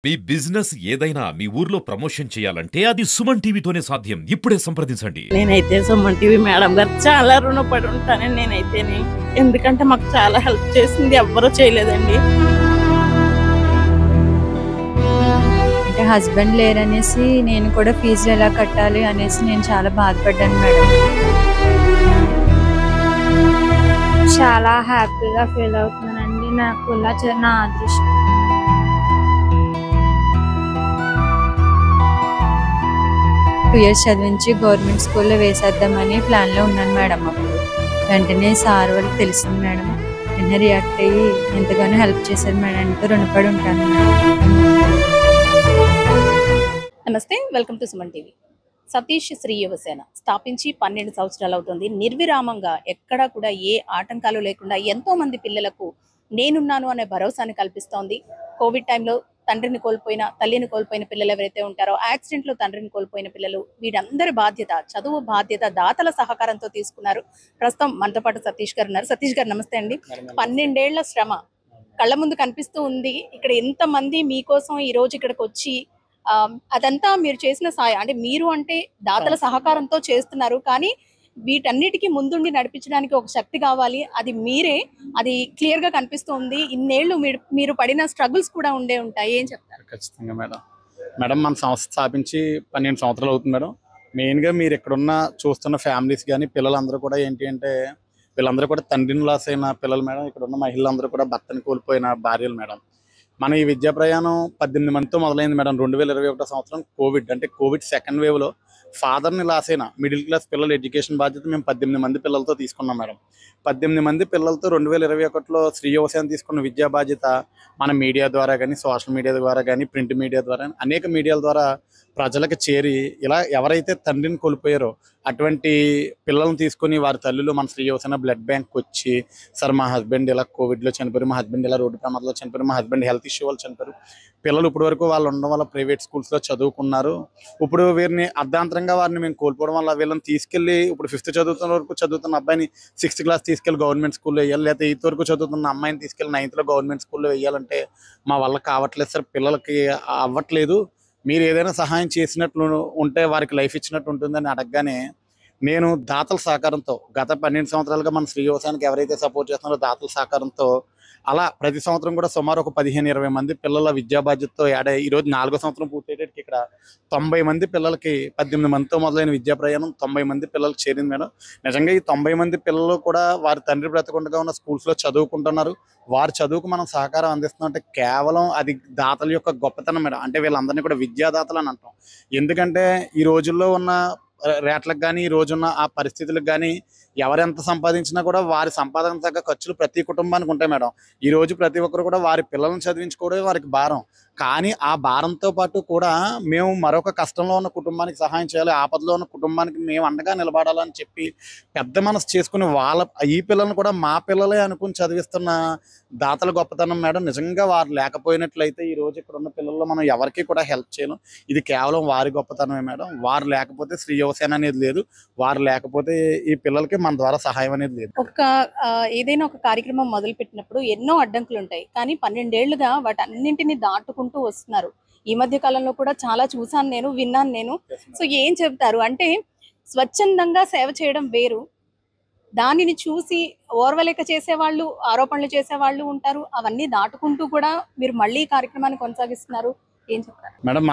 మీ business ఏదైనా మీ ఊర్లో promotion చేయాలంటే అది సుమన్ టీవీతోనే సాధ్యం. ఇప్పుడే సంప్రదించండి. నేనైతే సుమన్ టీవీ మేడం గారు చాలా రుణపడి ఉంటానని నేనైతేనే. ఎందుకంటే మాకు చాలా హెల్ప్ చేసింది, ఎవ్వరూ చేయలేదండి. అంటే హస్బెండ్ లేరనేసి నేను కూడా ఫీజులు ఎలా కట్టాలి అనేసి నేను చాలా బాధపడ్డాను మేడం. చాలా హ్యాపీగా ఫీల్ అవుతున్నానండి. నాకు ఇలా నా అదృష్టం. 2 years చదివించి గవర్నమెంట్ స్కూల్లో వేసేద్దామని ప్లాన్లో ఉన్నాను మేడం. అప్పుడు వెంటనే సార్ వాళ్ళకి తెలిసింది మేడం. వెంటనే రియాక్ట్ అయ్యి ఎంతగానో హెల్ప్ చేశారు మేడం. ఎంతో రుణపడి ఉంటాను మేడం. నమస్తే, welcome to Suman TV. Satish Sri Yuvasena స్థాపించి 12 సంవత్సరాలు అవుతుంది. నిర్విరామంగా ఎక్కడా కూడా ఏ ఆటంకాలు లేకుండా ఎంతో మంది పిల్లలకు నేనున్నాను అనే భరోసాని కల్పిస్తోంది. కోవిడ్ టైంలో తండ్రిని కోల్పోయిన, తల్లిని కోల్పోయిన పిల్లలు ఎవరైతే ఉంటారో, యాక్సిడెంట్లో తండ్రిని కోల్పోయిన పిల్లలు, వీరందరి బాధ్యత, చదువు బాధ్యత దాతల సహకారంతో తీసుకున్నారు. ప్రస్తుతం మనతో పాటు సతీష్ గారు ఉన్నారు. సతీష్ గారు నమస్తే అండి. 12 ఏళ్ల శ్రమ కళ్ళ ముందు కనిపిస్తూ ఉంది. ఇక్కడ ఎంతమంది మీకోసం ఈ రోజు ఇక్కడికి వచ్చి అదంతా మీరు చేసిన సాయం, అంటే మీరు అంటే దాతల సహకారంతో చేస్తున్నారు, కానీ వీటన్నిటికీ ముందుండి నడిపించడానికి ఒక శక్తి కావాలి. అది మీరే, అది క్లియర్ గా కనిపిస్తుంది. ఇన్నేళ్లు మీరు పడిన స్ట్రగుల్స్ కూడా ఉండే ఉంటాయి. ఏం చెప్తారు? ఖచ్చితంగా మేడం. మన సంస్థ స్థాపించి 12 సంవత్సరాలు అవుతుంది మేడం. మెయిన్గా మీరు ఇక్కడున్న చూస్తున్న ఫ్యామిలీస్ కానీ పిల్లలందరూ కూడా ఏంటి అంటే, వీళ్ళందరూ కూడా తండ్రిని లాస్ అయిన పిల్లలు మేడం. ఇక్కడ ఉన్న మహిళలందరూ కూడా భర్తని కోల్పోయిన భార్యలు మేడం. మన ఈ విద్యా ప్రయాణం 18 మందితో మొదలైంది మేడం. 2021 సంవత్సరం కోవిడ్, అంటే కోవిడ్ సెకండ్ వేవ్లో ఫాదర్ని లాస్ అయిన మిడిల్ క్లాస్ పిల్లల ఎడ్యుకేషన్ బాధ్యత మేము 18 మంది పిల్లలతో తీసుకున్నాం మేడం. 18 మంది పిల్లలతో 2021లో శ్రీ యువసేన తీసుకున్న విద్యా బాధ్యత మన మీడియా ద్వారా కానీ, సోషల్ మీడియా ద్వారా కానీ, ప్రింట్ మీడియా ద్వారా, అనేక మీడియాల ద్వారా ప్రజలకు చేరి, ఇలా ఎవరైతే తండ్రిని కోల్పోయారో అటువంటి పిల్లల్ని తీసుకొని వారి తల్లులు మన శ్రీ యువసేన బ్లడ్ బ్యాంక్ వచ్చి, సార్ మా హస్బెండ్ ఇలా కోవిడ్లో చనిపోయారు, మా హస్బెండ్ ఇలా రోడ్డు ప్రమాదంలో చనిపోయారు, మా హస్బెండ్ హెల్త్ ఇష్యూ వాళ్ళు చనిపోయారు, పిల్లలు ఇప్పటి వరకు వాళ్ళు ఉండడం వల్ల ప్రైవేట్ స్కూల్స్లో చదువుకున్నారు, ఇప్పుడు వీరిని అర్ధాంతరంగా వారిని మేము కోల్పోవడం వల్ల వీళ్ళని తీసుకెళ్ళి ఇప్పుడు 5th చదువుతున్న వరకు చదువుతున్న అబ్బాయిని 6th క్లాస్ తీసుకెళ్ళి గవర్నమెంట్ స్కూల్లో వేయాలి, లేకపోతే 8th వరకు చదువుతున్న అమ్మాయిని తీసుకెళ్ళి 9thలో గవర్నమెంట్ స్కూల్లో వేయాలంటే మా వల్ల కావట్లేదు సార్, పిల్లలకి అవ్వట్లేదు, మీరు ఏదైనా సహాయం చేసినట్లు ఉంటే వారికి లైఫ్ ఇచ్చినట్టు ఉంటుందని అడగగానే నేను దాతల సహకారంతో గత 12 సంవత్సరాలుగా మన శ్రీ యువసేనకి ఎవరైతే సపోర్ట్ చేస్తున్నారో దాతల సహకారంతో అలా ప్రతి సంవత్సరం కూడా సుమారు ఒక 15-20 మంది పిల్లల విద్యా బాధ్యతతో యాడ్ అయ్యి ఈరోజు 4వ సంవత్సరం పూర్తయ్యేటికి ఇక్కడ 90 మంది పిల్లలకి 18 మందితో మొదలైన విద్యా ప్రయాణం 90 మంది పిల్లలకి చేరింది మేడం. నిజంగా ఈ 90 మంది పిల్లలు కూడా వారి తండ్రి బ్రతకుండా ఉన్న స్కూల్స్లో చదువుకుంటున్నారు. వారి చదువుకు మనం సహకారం అందిస్తున్నాం అంటే కేవలం అది దాతల యొక్క గొప్పతనం మేడం. అంటే వీళ్ళందరినీ కూడా విద్యాదాతలు అని అంటాం. ఎందుకంటే ఈ రోజుల్లో ఉన్న రేట్లకు కానీ, ఈ రోజున్న ఆ పరిస్థితులకు కానీ ఎవరెంత సంపాదించినా కూడా వారి సంపాదన తగ్గ ఖర్చులు ప్రతి కుటుంబానికి ఉంటాయి మేడం. ఈ రోజు ప్రతి ఒక్కరు కూడా వారి పిల్లలను చదివించుకోవడమే వారికి భారం. కానీ ఆ భారంతో పాటు కూడా మేము మరొక కష్టంలో ఉన్న కుటుంబానికి సహాయం చేయాలి, ఆపదలో ఉన్న కుటుంబానికి మేము అండగా నిలబడాలని చెప్పి పెద్ద మనసు చేసుకుని ఈ పిల్లలను కూడా మా పిల్లలే అనుకుని చదివిస్తున్న దాతల గొప్పతనం మేడం. నిజంగా వారు లేకపోయినట్లయితే ఈ రోజు ఇక్కడ ఉన్న పిల్లల్లో మనం ఎవరికి కూడా హెల్ప్ చేయలేం. ఇది కేవలం వారి గొప్పతనమే మేడం. వారు లేకపోతే శ్రీ యువసేన అనేది లేదు, వారు లేకపోతే ఈ పిల్లలకి మన ద్వారా సహాయం అనేది లేదు. ఏదైనా ఒక కార్యక్రమం మొదలు పెట్టినప్పుడు ఎన్నో అడ్డంకులు ఉంటాయి, కానీ 12 ఏళ్లుగా వాటన్నింటినీ దాటుకుంటూ వస్తున్నారు. ఈ మధ్య కాలంలో కూడా చాలా చూసాను నేను, విన్నాను నేను. సో ఏం చెప్తారు అంటే, స్వచ్ఛందంగా సేవ చేయడం వేరు, దానిని చూసి ఓర్వలేక చేసేవాళ్ళు, ఆరోపణలు చేసేవాళ్ళు ఉంటారు. అవన్నీ దాటుకుంటూ కూడా మీరు మళ్ళీ కార్యక్రమాన్ని కొనసాగిస్తున్నారు. ఏం చెప్తారు మేడం?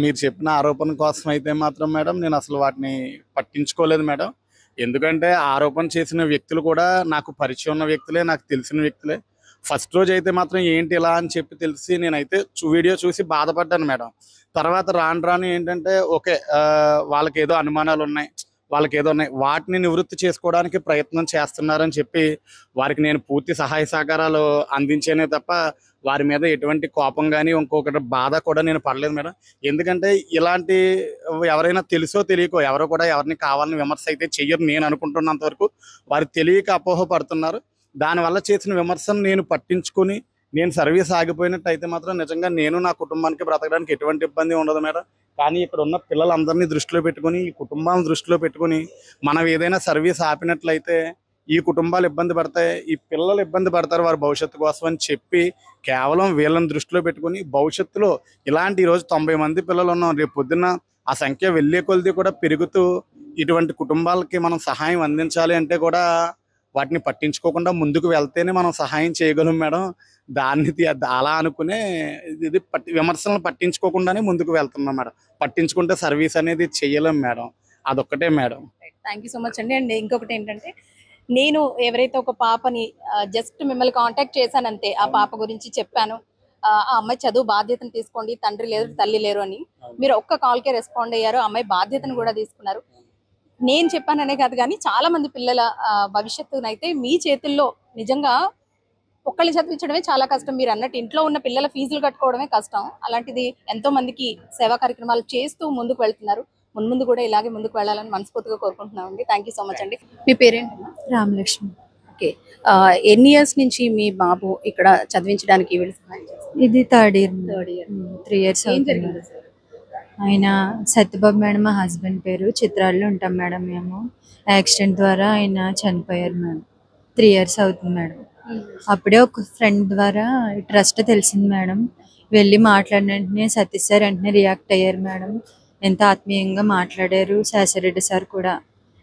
మీరు చెప్పిన ఆరోపణ కోసం అయితే మాత్రం మేడం నేను అసలు వాటిని పట్టించుకోలేదు మేడం. ఎందుకంటే ఆరోపణ చేసిన వ్యక్తులు కూడా నాకు పరిచయం ఉన్న వ్యక్తులే, నాకు తెలిసిన వ్యక్తులే. ఫస్ట్ రోజు అయితే మాత్రం ఏంటి ఇలా అని చెప్పి తెలిసి నేనైతే వీడియో చూసి బాధపడ్డాను మేడం. తర్వాత రాను ఏంటంటే ఓకే, వాళ్ళకి ఏదో అనుమానాలు ఉన్నాయి, వాటిని నివృత్తి చేసుకోవడానికి ప్రయత్నం చేస్తున్నారని చెప్పి వారికి నేను పూర్తి సహాయ సహకారాలు అందించేనే తప్ప వారి మీద ఎటువంటి కోపం కానీ ఇంకొకటి బాధ కూడా నేను పడలేదు మేడం. ఎందుకంటే ఇలాంటి ఎవరైనా తెలుసో తెలియకో ఎవరో కూడా ఎవరిని కావాలని విమర్శ అయితే చెయ్యరు. నేను అనుకుంటున్నంత వరకు వారు తెలియక అపోహ పడుతున్నారు. దానివల్ల చేసిన విమర్శను నేను పట్టించుకొని నేను సర్వీస్ ఆగిపోయినట్టు అయితే మాత్రం నిజంగా నేను నా కుటుంబానికి బ్రతకడానికి ఎటువంటి ఇబ్బంది ఉండదు మేడం. కానీ ఇక్కడ ఉన్న పిల్లలందరినీ దృష్టిలో పెట్టుకొని, ఈ కుటుంబాలను దృష్టిలో పెట్టుకొని మనం ఏదైనా సర్వీస్ ఆపినట్లయితే ఈ కుటుంబాలు ఇబ్బంది పడతాయి, ఈ పిల్లలు ఇబ్బంది పడతారు వారి భవిష్యత్తు కోసం అని చెప్పి కేవలం వీళ్ళని దృష్టిలో పెట్టుకుని భవిష్యత్తులో ఇలాంటి ఈరోజు 90 మంది పిల్లలు ఉన్నాం, రేపు పొద్దున్న ఆ సంఖ్య వెళ్ళే కొలది కూడా పెరుగుతూ ఇటువంటి కుటుంబాలకి మనం సహాయం అందించాలి అంటే కూడా వాటిని పట్టించుకోకుండా ముందుకు వెళ్తేనే మనం సహాయం చేయగలం మేడం. దాన్ని అలా అనుకునే ఇది విమర్శలను పట్టించుకోకుండానే ముందుకు వెళ్తున్నాం మేడం. పట్టించుకుంటే సర్వీస్ అనేది చెయ్యలేం మేడం, అదొక్కటే madam. Thank you so much అండి. అండ్ ఇంకొకటి ఏంటంటే, నేను ఎవరైతే ఒక పాపని జస్ట్ మిమ్మల్ని కాంటాక్ట్ చేశానంతే, ఆ పాప గురించి చెప్పాను, ఆ అమ్మాయి చదువు బాధ్యతను తీసుకోండి, తండ్రి లేరు తల్లి లేరు అని. మీరు ఒక్క కాల్కే రెస్పాండ్ అయ్యారు, అమ్మాయి బాధ్యతను కూడా తీసుకున్నారు. నేను చెప్పాననే కాదు కానీ చాలా మంది పిల్లల భవిష్యత్తునైతే మీ చేతుల్లో నిజంగా ఒక్కళ్ళు చదివించడమే చాలా కష్టం. మీరు అన్నట్టు ఇంట్లో ఉన్న పిల్లల ఫీజులు కట్టుకోవడమే కష్టం. అలాంటిది ఎంతో మందికి సేవా కార్యక్రమాలు చేస్తూ ముందుకు వెళ్తున్నారు. ముందు కూడా ఇలాగే ముందుకు వెళ్ళాలని మనస్ఫూర్తిగా కోరుకుంటున్నామండి. థ్యాంక్ యూ సో మచ్ అండి. మీ పేరేంటమ్మా? రామలక్ష్మి. ఓకే, ఎన్ని ఇయర్స్ నుంచి మీ బాబు ఇక్కడ చదివించడానికి వీళ్ళు సహాయం చేస్తారు? ఇది థర్డ్ ఇయర్. 3 years ఏం అవుతుంది. జరిగింది సార్? ఆయన సత్యబాబు మేడం, మా హస్బెండ్ పేరు. చిత్రాల్లో ఉంటాం మేడం మేము. యాక్సిడెంట్ ద్వారా ఆయన చనిపోయారు మేడం. 3 years అవుతుంది మేడం. అప్పుడే ఒక ఫ్రెండ్ ద్వారా ట్రస్ట్ తెలిసింది మేడం. వెళ్ళి మాట్లాడిన వెంటనే సతీష్ సార్ వెంటనే రియాక్ట్ అయ్యారు మేడం. ఎంత ఆత్మీయంగా మాట్లాడారు. శాస్త్రిరెడ్డి సార్ కూడా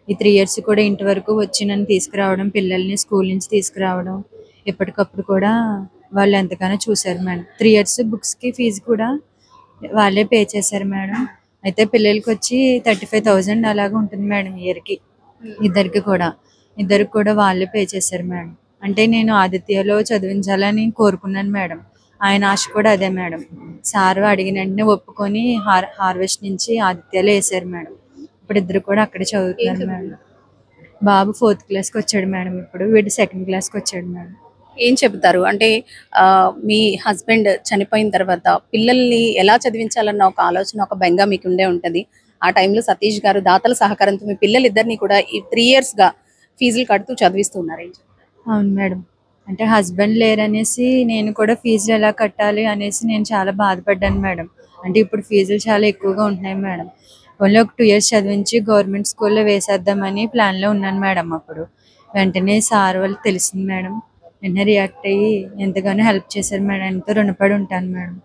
ఈ 3 years కూడా ఇంటి వరకు వచ్చి నన్ను తీసుకురావడం, పిల్లల్ని స్కూల్ నుంచి తీసుకురావడం, ఎప్పటికప్పుడు కూడా వాళ్ళు ఎంతగానో చూశారు మేడం. 3 years బుక్స్కి ఫీజు కూడా వాళ్ళే పే చేశారు మేడం. అయితే పిల్లలకి వచ్చి 35,000 అలాగా ఉంటుంది మేడం ఇయర్కి. ఇద్దరికి కూడా వాళ్ళే పే చేశారు మేడం. అంటే నేను ఆదిత్యలో చదివించాలని కోరుకున్నాను మేడం. ఆయన ఆశ కూడా అదే మేడం. సార్ అడిగిన వెంటనే ఒప్పుకొని హార్వెస్ట్ నుంచి ఆదిత్యలో వేసారు మేడం. ఇప్పుడు ఇద్దరు కూడా అక్కడే చదువుతున్నారు మేడం. బాబు 4th క్లాస్కి వచ్చాడు మేడం. ఇప్పుడు వీడు 2nd క్లాస్కి వచ్చాడు మేడం. ఏం చెబుతారు అంటే, మీ హస్బెండ్ చనిపోయిన తర్వాత పిల్లల్ని ఎలా చదివించాలన్న ఒక ఆలోచన, ఒక బెంగ మీకు ఉండే ఉంటుంది. ఆ టైంలో సతీష్ గారు దాతల సహకారంతో మీ పిల్లలిద్దరిని కూడా ఈ 3 yearsగా ఫీజులు కడుతూ చదివిస్తున్నారు. ఏం చెప్తారు? అవును మేడం. అంటే హస్బెండ్ లేరనేసి నేను కూడా ఫీజులు ఎలా కట్టాలి అనేసి నేను చాలా బాధపడ్డాను మేడం. అంటే ఇప్పుడు ఫీజులు చాలా ఎక్కువగా ఉంటున్నాయి మేడం. ఓన్లీ ఒక 2 years చదివించి గవర్నమెంట్ స్కూల్లో వేసేద్దామని ప్లాన్లో ఉన్నాను మేడం. అప్పుడు వెంటనే సార్ వాళ్ళు తెలిసింది మేడం. వెంటనే రియాక్ట్ అయ్యి ఎంతగానో హెల్ప్ చేశారు మేడం. ఎంతో రుణపడి ఉంటాను మేడం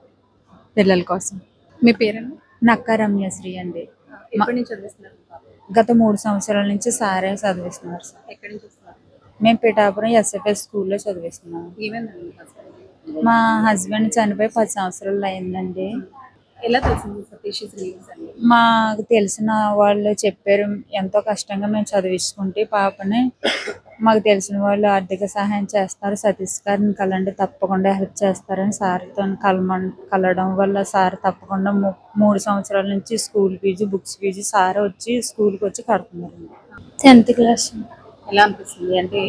పిల్లల కోసం. మీ పేరెంట్? నక్క రమ్యశ్రీ అండి. ఎప్పటి నుంచి చదివిస్తున్నారు? గత 3 సంవత్సరాల నుంచి సారే చదివిస్తున్నారు సార్. ఎక్కడి నుంచి వస్తున్నారు? మేము పిఠాపురం ఎస్ఎఫ్ఎస్ స్కూల్లో చదివిస్తున్నాము. ఏమైందండి? మా హస్బెండ్ చనిపోయి 10 సంవత్సరాలు అయిందండి. ఎలా తెలిసింది సతీష్ శ్రీనివాస్ అని? మాకు తెలిసిన వాళ్ళు చెప్పారు. ఎంతో కష్టంగా మేము చదివించుకుంటే పాపని మాకు తెలిసిన వాళ్ళు ఆర్థిక సహాయం చేస్తారు, సతీష్ గారిని కలండి తప్పకుండా హెల్ప్ చేస్తారని సార్తో కలవడం వల్ల సార్ తప్పకుండా 3 సంవత్సరాల నుంచి school fees, books fees sir వచ్చి స్కూల్కి వచ్చి కడుతున్నారు. 10th class. ఎలా అనిపిస్తుంది అంటే,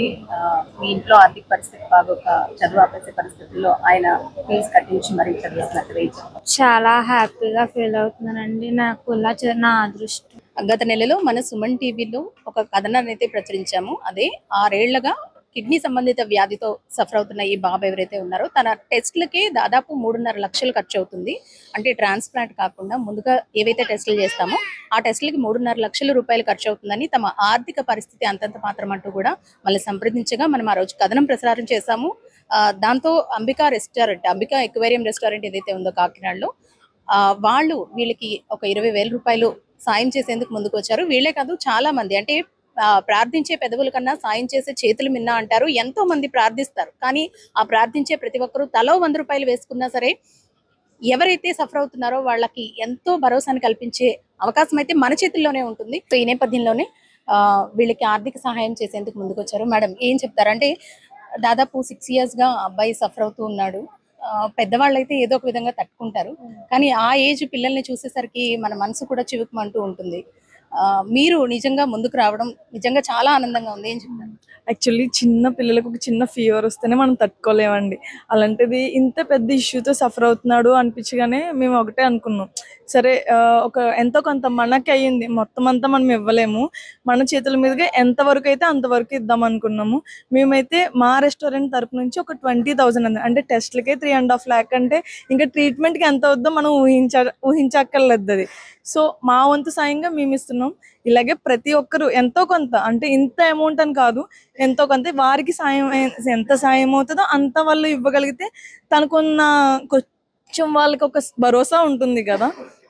మీ ఇంట్లో ఆర్థిక పరిస్థితి బాగోక చదువు ఆపేసే పరిస్థితుల్లో ఆయన ఫీజు కట్టించి మరీ చదివిస్తున్నట్టు చాలా హ్యాపీగా ఫీల్ అవుతున్నానండి. నా అదృష్టం. గత నెలలో మన సుమన్ టీవీలో ఒక కథనాన్ని అయితే ప్రచురించాము. అదే 6 ఏళ్లుగా కిడ్నీ సంబంధిత వ్యాధితో సఫర్ అవుతున్న ఈ బాబు ఎవరైతే ఉన్నారో తన టెస్ట్లకే దాదాపు 3.5 లక్షలు ఖర్చు అవుతుంది. అంటే ట్రాన్స్ప్లాంట్ కాకుండా ముందుగా ఏవైతే టెస్టులు చేస్తామో ఆ టెస్టులకి 3.5 లక్షల రూపాయలు ఖర్చు అవుతుందని తమ ఆర్థిక పరిస్థితి అంతంత మాత్రం అంటూ కూడా మళ్ళీ సంప్రదించగా మనం ఆ రోజు కథనం ప్రసారం చేశాము. దాంతో అంబికా ఎక్వేరియం రెస్టారెంట్ ఏదైతే ఉందో కాకినాడలో, వాళ్ళు వీళ్ళకి ఒక 20,000 రూపాయలు సాయం చేసేందుకు ముందుకు వచ్చారు. వీళ్ళే కాదు చాలా మంది, అంటే ప్రార్థించే పెదవుల కన్నా సాయం చేసే చేతులు మిన్న అంటారు. ఎంతో మంది ప్రార్థిస్తారు, కానీ ఆ ప్రార్థించే ప్రతి ఒక్కరూ తలో 100 రూపాయలు వేసుకున్నా సరే ఎవరైతే సఫర్ అవుతున్నారో వాళ్ళకి ఎంతో భరోసాని కల్పించే అవకాశం అయితే మన చేతుల్లోనే ఉంటుంది. సో ఈ నేపథ్యంలోనే వీళ్ళకి ఆర్థిక సహాయం చేసేందుకు ముందుకు వచ్చారు. మేడం ఏం చెప్తారంటే, దాదాపు 6 yearsగా అబ్బాయి సఫర్ అవుతూ ఉన్నాడు. పెద్దవాళ్ళు అయితే ఏదో ఒక విధంగా తట్టుకుంటారు, కానీ ఆ ఏజ్ పిల్లల్ని చూసేసరికి మన మనసు కూడా చివుకుమంటూ ఉంటుంది. మీరు నిజంగా ముందుకు రావడం నిజంగా చాలా ఆనందంగా ఉంది. ఏం చెప్తారు? యాక్చువల్లీ చిన్న పిల్లలకు ఒక చిన్న ఫీవర్ వస్తేనే మనం తట్టుకోలేమండి. అలాంటిది ఇంత పెద్ద ఇష్యూతో సఫర్ అవుతున్నాడు అనిపించగానే మేము ఒకటే అనుకున్నాం, సరే ఒక ఎంతో కొంత మనకి అయ్యింది, మొత్తం అంతా మనం ఇవ్వలేము, మన చేతుల మీదుగా ఎంతవరకు అయితే అంతవరకు ఇద్దాం అనుకున్నాము. మేమైతే మా రెస్టారెంట్ తరపు నుంచి ఒక 20,000 అంటే టెస్ట్లకే 3.5 lakh అంటే ఇంకా ట్రీట్మెంట్కి ఎంత అవుద్దో మనం ఊహించక్కర్లేదు అది. సో మా వంతు సాయంగా మేము ఇస్తున్నాం. ఇలాగే ప్రతి ఒక్కరు ఎంతో కొంత, అంటే ఇంత అమౌంట్ అని కాదు, ఎంతో కొంత వారికి సాయం ఎంత సాయం అవుతుందో అంత వాళ్ళు ఇవ్వగలిగితే తనకున్న కొంచెం వాళ్ళకి ఒక భరోసా ఉంటుంది కదా.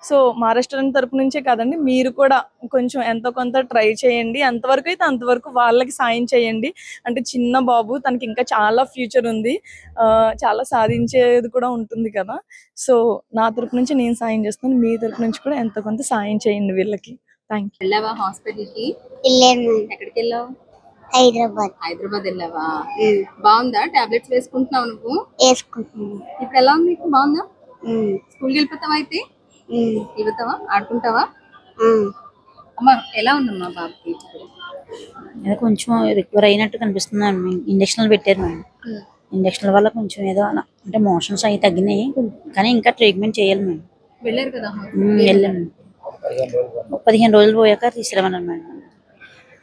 సో మా రెస్టారెంట్ తరపు నుంచే కాదండి, మీరు కూడా కొంచెం ఎంతో కొంత ట్రై చేయండి. ఎంతవరకు అయితే అంతవరకు వాళ్ళకి సాయం చేయండి. అంటే చిన్న బాబు, తనకి ఇంకా చాలా ఫ్యూచర్ ఉంది, చాలా సాధించేది కూడా ఉంటుంది కదా. సో నా తరపు నుంచి నేను సాయం చేస్తాను, మీ తరపు నుంచి కూడా ఎంతో కొంత సాయం చేయండి వీళ్ళకి. Thank you. వెళ్ళావా హాస్పిటల్ కి? ఎక్కడికి వెళ్ళావు? హైదరాబాద్ వెళ్ళావా? బాగుందా? టాబ్లెట్స్ వేసుకుంటున్నావు నువ్వు? ఇప్పుడు ఎలా ఉంది? నీకు బాగుందా? స్కూల్కి వెళ్ళిపోతావా? అయితే వెళ్తావా? ఆడుకుంటావా? అమ్మా ఎలా ఉందమ్మా బాబుకి? కొంచెం రికవర్ అయినట్టు కనిపిస్తుంది. ఇంజక్షన్లు పెట్టారు మేడం. ఇంజక్షన్ల వల్ల కొంచెం ఏదో అంటే మోషన్స్ అవి తగ్గినాయి, కానీ ఇంకా ట్రీట్మెంట్ చేయాలి మేడం. వెళ్ళారు కదా? వెళ్ళాము. 15 రోజులు పోయాక తీసుకురామన్నారు మేడం.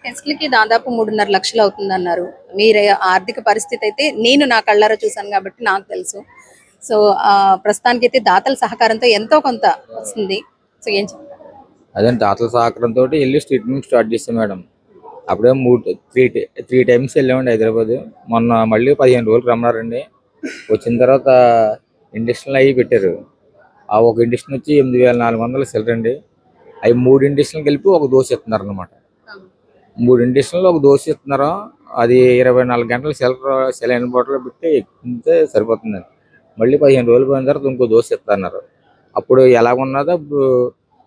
టెస్ట్లకి దాదాపు 3.5 లక్షలు అవుతుందన్నారు. మీరు ఆర్థిక పరిస్థితి అయితే నేను నా కళ్ళారా చూసాను కాబట్టి నాకు తెలుసు. సో ప్రస్తుతానికి అయితే దాతల సహకారంతో ఎంతో కొంత వస్తుంది. సో ఏం చెప్తారు? అదే దాతల సహకారంతో వెళ్ళి ట్రీట్మెంట్ స్టార్ట్ చేస్తాం మేడం. అప్పుడే 3 టైమ్స్ వెళ్ళామండి హైదరాబాద్. మొన్న మళ్ళీ 15 రోజులు రమ్మన్నారండి. వచ్చిన తర్వాత ఇంజక్షన్లు అవి పెట్టారు. ఆ ఒక ఇంజక్షన్ వచ్చి 8,400 సెలరండి. అవి 3 ఇంజక్షన్లు కలిపి ఒక డోసు ఇస్తున్నారు అనమాట. 3 ఇంజక్షన్లు ఒక డోసు ఇస్తున్నారు. అది 24 గంటలు సెలైన్ బాటిల్ పెట్టి ఎక్కితే సరిపోతుందండి. మళ్ళీ 15 రోజులు పోయిన తర్వాత ఇంకో డోసు ఇస్తున్నారు. అప్పుడు ఎలాగున్నదో అప్పుడు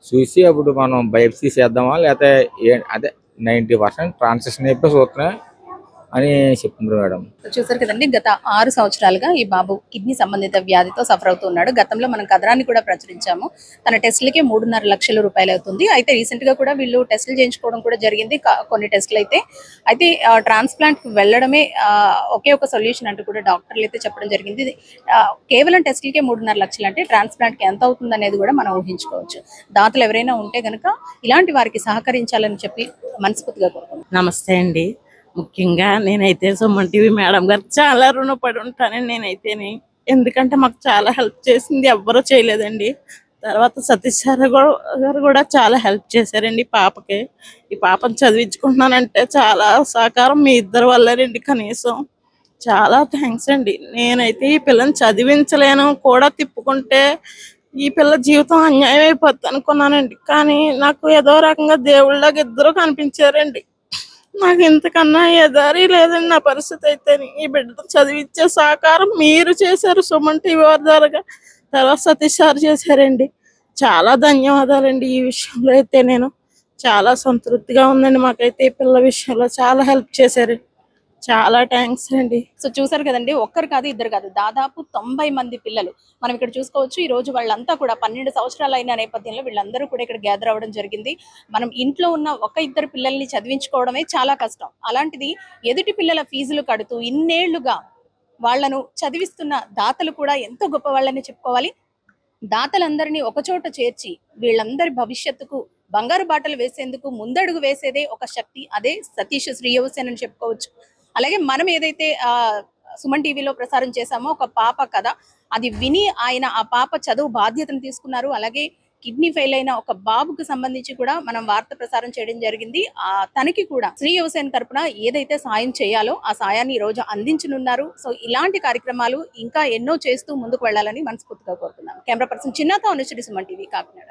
చూసి అప్పుడు మనం బయోప్సీ చేద్దామా లేకపోతే అదే 90% ట్రాన్సాక్షన్ అయిపోయి చూస్తున్నాయి అని చెప్తున్నారు మేడం. చూసారు కదండి, గత 6 సంవత్సరాలుగా ఈ బాబు కిడ్నీ సంబంధిత వ్యాధితో సఫర్ అవుతున్నాడు. గతంలో మనం కథనాన్ని కూడా ప్రచురించాము. తన టెస్టులకే 3.5 లక్షల రూపాయలు అవుతుంది. అయితే రీసెంట్ గా కూడా వీళ్ళు టెస్టులు చేయించుకోవడం కూడా జరిగింది. కొన్ని టెస్టులు అయితే ట్రాన్స్ప్లాంట్ కి వెళ్ళడమే ఒకే ఒక సొల్యూషన్ అంటూ కూడా డాక్టర్లు అయితే చెప్పడం జరిగింది. కేవలం టెస్టులకే 3.5 లక్షలు అంటే ట్రాన్స్ప్లాంట్ కి ఎంత అవుతుంది అనేది కూడా మనం ఊహించుకోవచ్చు. దాతలు ఎవరైనా ఉంటే గనక ఇలాంటి వారికి సహకరించాలని చెప్పి మనస్ఫూర్తిగా కోరుకుంటున్నాను. నమస్తే అండి. ముఖ్యంగా నేనైతే సుమన్ టీవీ మేడం గారు చాలా రుణపడి ఉంటానండి. నేనైతేనే, ఎందుకంటే మాకు చాలా హెల్ప్ చేసింది, ఎవ్వరూ చేయలేదండి. తర్వాత సతీష్ సార్ గారు కూడా చాలా హెల్ప్ చేశారండి పాపకి. ఈ పాపను చదివించుకుంటున్నానంటే చాలా సహకారం మీ ఇద్దరు వల్లేనండి. కనీసం చాలా థ్యాంక్స్ అండి. నేనైతే ఈ పిల్లని చదివించలేను కూడా, తిప్పుకుంటే ఈ పిల్ల జీవితం అన్యాయం అయిపోద్ది అనుకున్నానండి. కానీ నాకు ఏదో రకంగా దేవుళ్ళగా ఇద్దరు కనిపించారండి. నాకు ఇంతకన్నా ఏ దారి లేదండి నా పరిస్థితి అయితే. ఈ బిడ్డతో చదివించే సహకారం మీరు చేశారు సుమన్ టీవీ వారి ద్వారా. తర్వాత సతీష్ సార్ చేశారండి. చాలా ధన్యవాదాలండి. ఈ విషయంలో అయితే నేను చాలా సంతృప్తిగా ఉందండి. మాకైతే ఈ పిల్ల విషయంలో చాలా హెల్ప్ చేశారండి. చాలా థ్యాంక్స్ అండి. సో చూసారు కదండి, ఒక్కరు కాదు ఇద్దరు కాదు, దాదాపు 90 మంది పిల్లలు మనం ఇక్కడ చూసుకోవచ్చు. ఈ రోజు వాళ్ళంతా కూడా 12 సంవత్సరాలు అయిన నేపథ్యంలో వీళ్ళందరూ కూడా ఇక్కడ గ్యాదర్ అవ్వడం జరిగింది. మనం ఇంట్లో ఉన్న ఒక ఇద్దరు పిల్లల్ని చదివించుకోవడమే చాలా కష్టం. అలాంటిది ఎదుటి పిల్లల ఫీజులు కడుతూ ఇన్నేళ్లుగా వాళ్లను చదివిస్తున్న దాతలు కూడా ఎంతో గొప్ప వాళ్ళని చెప్పుకోవాలి. దాతలందరినీ ఒకచోట చేర్చి వీళ్ళందరి భవిష్యత్తుకు బంగారు బాటలు వేసేందుకు ముందడుగు వేసేదే ఒక శక్తి. అదే సతీష్ శ్రీయవసేన అని చెప్పుకోవచ్చు. అలాగే మనం ఏదైతే సుమన్ టీవీలో ప్రసారం చేశామో ఒక పాప కథ, అది విని ఆయన ఆ పాప చదువు బాధ్యతను తీసుకున్నారు. అలాగే కిడ్నీ ఫెయిల్ అయిన ఒక బాబుకు సంబంధించి కూడా మనం వార్త ప్రసారం చేయడం జరిగింది. తనకి కూడా శ్రీయవసేన తరపున ఏదైతే సాయం చేయాలో ఆ సాయాన్ని ఈ రోజు అందించనున్నారు. సో ఇలాంటి కార్యక్రమాలు ఇంకా ఎన్నో చేస్తూ ముందుకు వెళ్ళాలని మనస్ఫూర్తిగా కోరుతున్నాను. కెమెరా పర్సన్ చిన్నతో అనుశ్రీ, సుమన్ టీవీ, కాకినాడ.